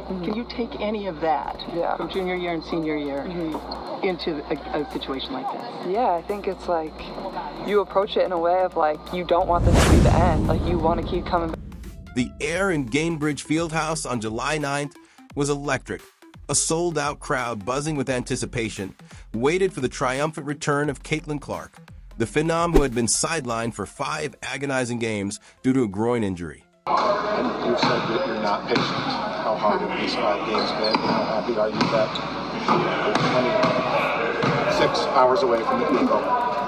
Can you take any of that from junior year and senior year into a situation like this? Yeah, I think it's like you approach it in a way of like you don't want this to be the end. Like you want to keep coming back. The air in Gainbridge Fieldhouse on July 9th was electric. A sold-out crowd buzzing with anticipation waited for the triumphant return of Caitlin Clark, the phenom who had been sidelined for 5 agonizing games due to a groin injury. And you've said that you're not patient. How hard have these 5 games been? How happy are you that you're 26 hours away from the field goal?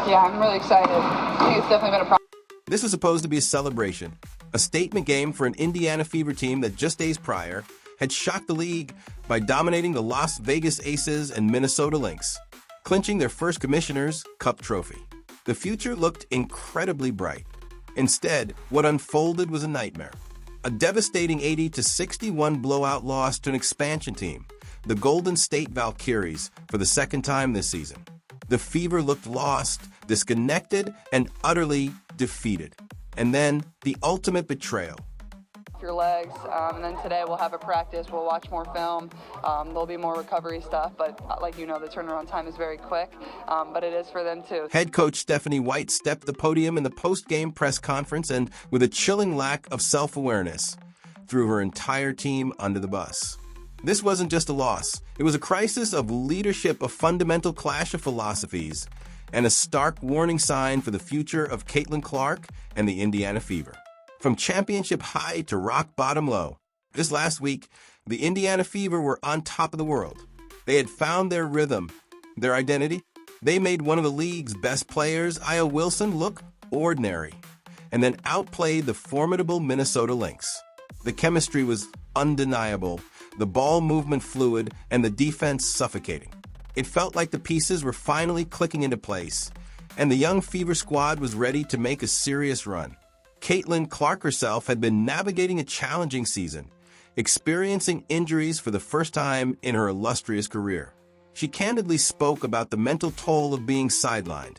Yeah, I'm really excited. I think it's definitely been a problem. This was supposed to be a celebration, a statement game for an Indiana Fever team that just days prior had shocked the league by dominating the Las Vegas Aces and Minnesota Lynx, clinching their first Commissioner's Cup trophy. The future looked incredibly bright. Instead, what unfolded was a nightmare. A devastating 80-61 blowout loss to an expansion team, the Golden State Valkyries, for the second time this season. The Fever looked lost, disconnected, and utterly defeated. And then, the ultimate betrayal. Your legs, and then today we'll have a practice, we'll watch more film, there'll be more recovery stuff, but like you know, the turnaround time is very quick, but it is for them too. Head coach Stephanie White stepped to the podium in the post-game press conference and, with a chilling lack of self-awareness, threw her entire team under the bus. This wasn't just a loss, it was a crisis of leadership, a fundamental clash of philosophies, and a stark warning sign for the future of Caitlin Clark and the Indiana Fever. From championship high to rock bottom low, this last week, the Indiana Fever were on top of the world. They had found their rhythm, their identity. They made one of the league's best players, Aya Wilson, look ordinary, and then outplayed the formidable Minnesota Lynx. The chemistry was undeniable, the ball movement fluid, and the defense suffocating. It felt like the pieces were finally clicking into place, and the young Fever squad was ready to make a serious run. Caitlin Clark herself had been navigating a challenging season, experiencing injuries for the first time in her illustrious career. She candidly spoke about the mental toll of being sidelined,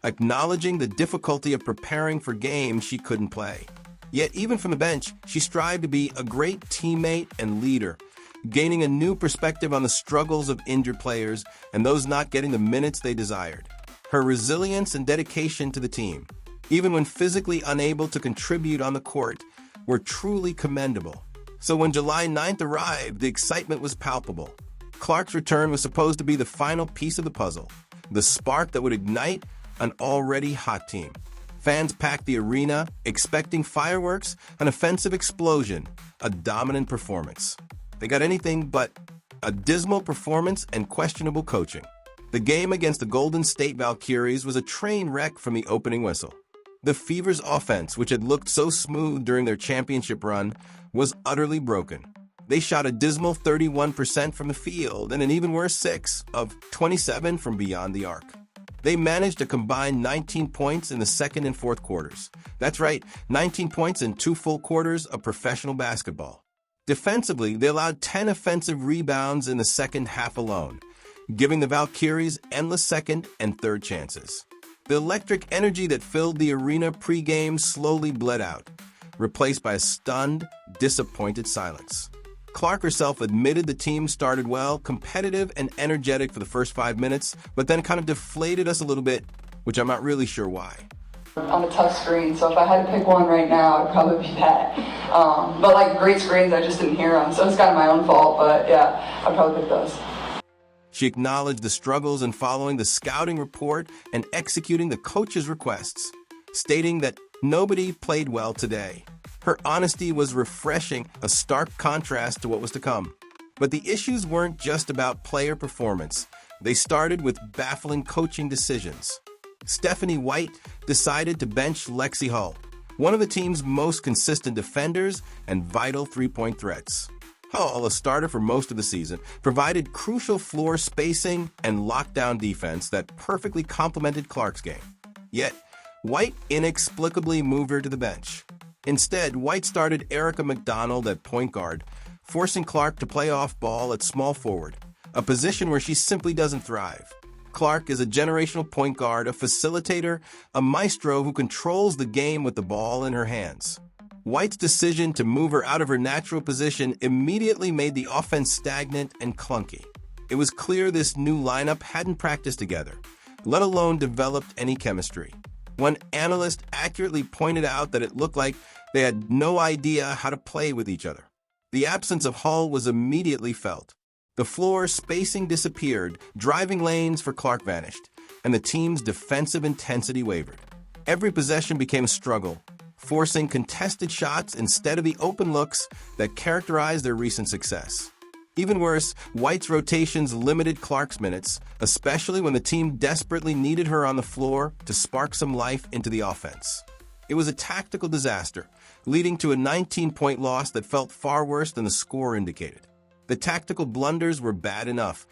acknowledging the difficulty of preparing for games she couldn't play. Yet even from the bench, she strived to be a great teammate and leader, gaining a new perspective on the struggles of injured players and those not getting the minutes they desired. Her resilience and dedication to the team, even when physically unable to contribute on the court, were truly commendable. So when July 9th arrived, the excitement was palpable. Clark's return was supposed to be the final piece of the puzzle, the spark that would ignite an already hot team. Fans packed the arena, expecting fireworks, an offensive explosion, a dominant performance. They got anything but a dismal performance and questionable coaching. The game against the Golden State Valkyries was a train wreck from the opening whistle. The Fever's offense, which had looked so smooth during their championship run, was utterly broken. They shot a dismal 31% from the field and an even worse 6 of 27 from beyond the arc. They managed a combined 19 points in the second and fourth quarters. That's right, 19 points in 2 full quarters of professional basketball. Defensively, they allowed 10 offensive rebounds in the second half alone, giving the Valkyries endless second and third chances. The electric energy that filled the arena pre-game slowly bled out, replaced by a stunned, disappointed silence. Clark herself admitted the team started well, competitive and energetic for the first 5 minutes, but then kind of deflated us a little bit, which I'm not really sure why. On a tough screen, so if I had to pick one right now, it'd probably be that. But like great screens, I just didn't hear them, so it's kind of my own fault, but yeah, I'd probably pick those. She acknowledged the struggles in following the scouting report and executing the coach's requests, stating that nobody played well today. Her honesty was refreshing, a stark contrast to what was to come. But the issues weren't just about player performance. They started with baffling coaching decisions. Stephanie White decided to bench Lexi Hull, one of the team's most consistent defenders and vital three-point threats. Hull, a starter for most of the season, provided crucial floor spacing and lockdown defense that perfectly complemented Clark's game. Yet, White inexplicably moved her to the bench. Instead, White started Erica McDonald at point guard, forcing Clark to play off ball at small forward, a position where she simply doesn't thrive. Clark is a generational point guard, a facilitator, a maestro who controls the game with the ball in her hands. White's decision to move her out of her natural position immediately made the offense stagnant and clunky. It was clear this new lineup hadn't practiced together, let alone developed any chemistry. One analyst accurately pointed out that it looked like they had no idea how to play with each other. The absence of Hull was immediately felt. The floor spacing disappeared, driving lanes for Clark vanished, and the team's defensive intensity wavered. Every possession became a struggle, forcing contested shots instead of the open looks that characterized their recent success. Even worse, White's rotations limited Clark's minutes, especially when the team desperately needed her on the floor to spark some life into the offense. It was a tactical disaster, leading to a 19-point loss that felt far worse than the score indicated. The tactical blunders were bad enough,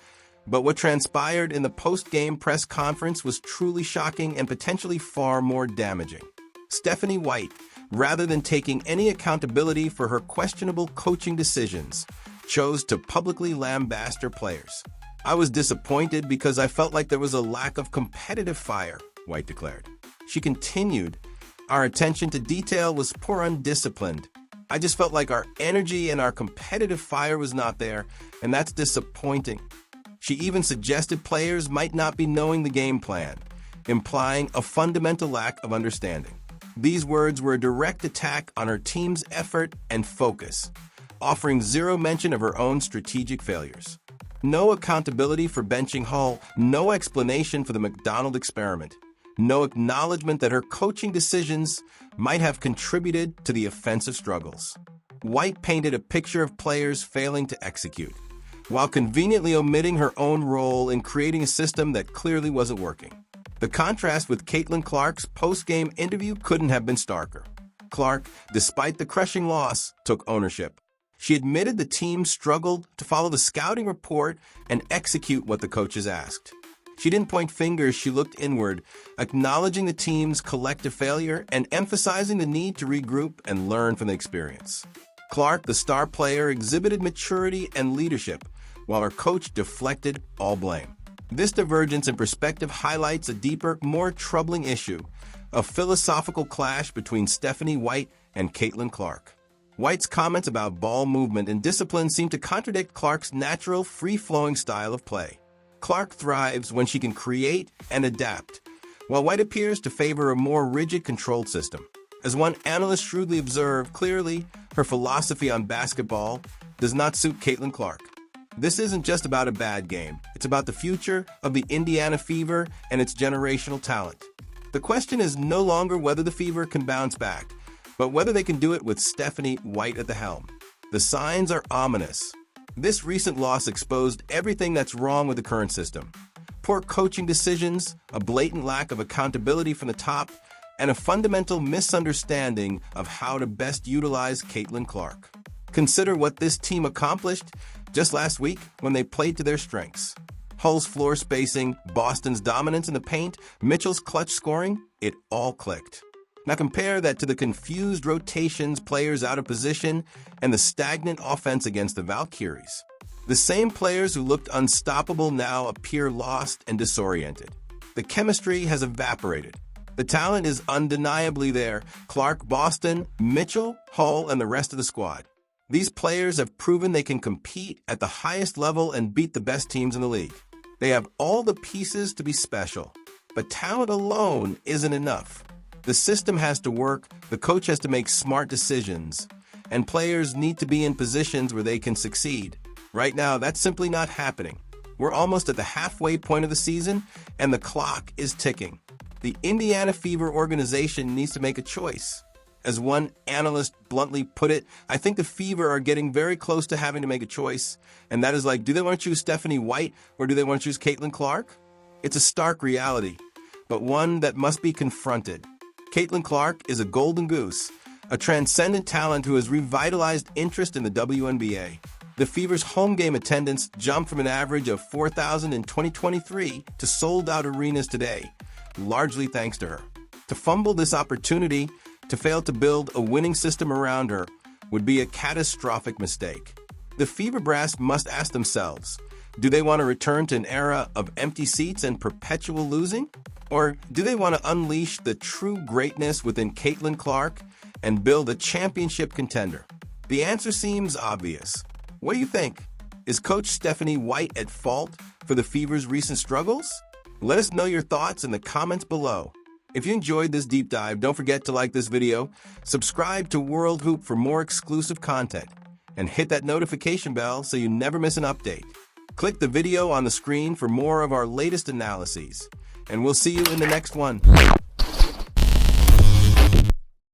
but what transpired in the post-game press conference was truly shocking and potentially far more damaging. Stephanie White, rather than taking any accountability for her questionable coaching decisions, chose to publicly lambaste her players. "I was disappointed because I felt like there was a lack of competitive fire," White declared. She continued, "Our attention to detail was poor, undisciplined. I just felt like our energy and our competitive fire was not there, and that's disappointing." She even suggested players might not be knowing the game plan, implying a fundamental lack of understanding. These words were a direct attack on her team's effort and focus, offering zero mention of her own strategic failures. No accountability for benching Hull, no explanation for the McDonald experiment, no acknowledgement that her coaching decisions might have contributed to the offensive struggles. White painted a picture of players failing to execute, while conveniently omitting her own role in creating a system that clearly wasn't working. The contrast with Caitlin Clark's post-game interview couldn't have been starker. Clark, despite the crushing loss, took ownership. She admitted the team struggled to follow the scouting report and execute what the coaches asked. She didn't point fingers, she looked inward, acknowledging the team's collective failure and emphasizing the need to regroup and learn from the experience. Clark, the star player, exhibited maturity and leadership, while her coach deflected all blame. This divergence in perspective highlights a deeper, more troubling issue, a philosophical clash between Stephanie White and Caitlin Clark. White's comments about ball movement and discipline seem to contradict Clark's natural, free-flowing style of play. Clark thrives when she can create and adapt, while White appears to favor a more rigid, controlled system. As one analyst shrewdly observed, clearly, her philosophy on basketball does not suit Caitlin Clark. This isn't just about a bad game. It's about the future of the Indiana Fever and its generational talent. The question is no longer whether the Fever can bounce back, but whether they can do it with Stephanie White at the helm. The signs are ominous. This recent loss exposed everything that's wrong with the current system. Poor coaching decisions, a blatant lack of accountability from the top, and a fundamental misunderstanding of how to best utilize Caitlin Clark. Consider what this team accomplished just last week when they played to their strengths. Hull's floor spacing, Boston's dominance in the paint, Mitchell's clutch scoring, it all clicked. Now compare that to the confused rotations, players out of position, and the stagnant offense against the Valkyries. The same players who looked unstoppable now appear lost and disoriented. The chemistry has evaporated. The talent is undeniably there. Clark, Boston, Mitchell, Hull, and the rest of the squad. These players have proven they can compete at the highest level and beat the best teams in the league. They have all the pieces to be special, but talent alone isn't enough. The system has to work, the coach has to make smart decisions, and players need to be in positions where they can succeed. Right now, that's simply not happening. We're almost at the halfway point of the season, and the clock is ticking. The Indiana Fever organization needs to make a choice. As one analyst bluntly put it, I think the Fever are getting very close to having to make a choice, and that is like, do they want to choose Stephanie White or do they want to choose Caitlin Clark? It's a stark reality, but one that must be confronted. Caitlin Clark is a golden goose, a transcendent talent who has revitalized interest in the WNBA. The Fever's home game attendance jumped from an average of 4,000 in 2023 to sold-out arenas today, largely thanks to her. To fumble this opportunity, to fail to build a winning system around her, would be a catastrophic mistake. The Fever brass must ask themselves, do they want to return to an era of empty seats and perpetual losing? Or do they want to unleash the true greatness within Caitlin Clark and build a championship contender? The answer seems obvious. What do you think? Is Coach Stephanie White at fault for the Fever's recent struggles? Let us know your thoughts in the comments below. If you enjoyed this deep dive, don't forget to like this video, subscribe to World Hoop for more exclusive content, and hit that notification bell so you never miss an update. Click the video on the screen for more of our latest analyses, and we'll see you in the next one.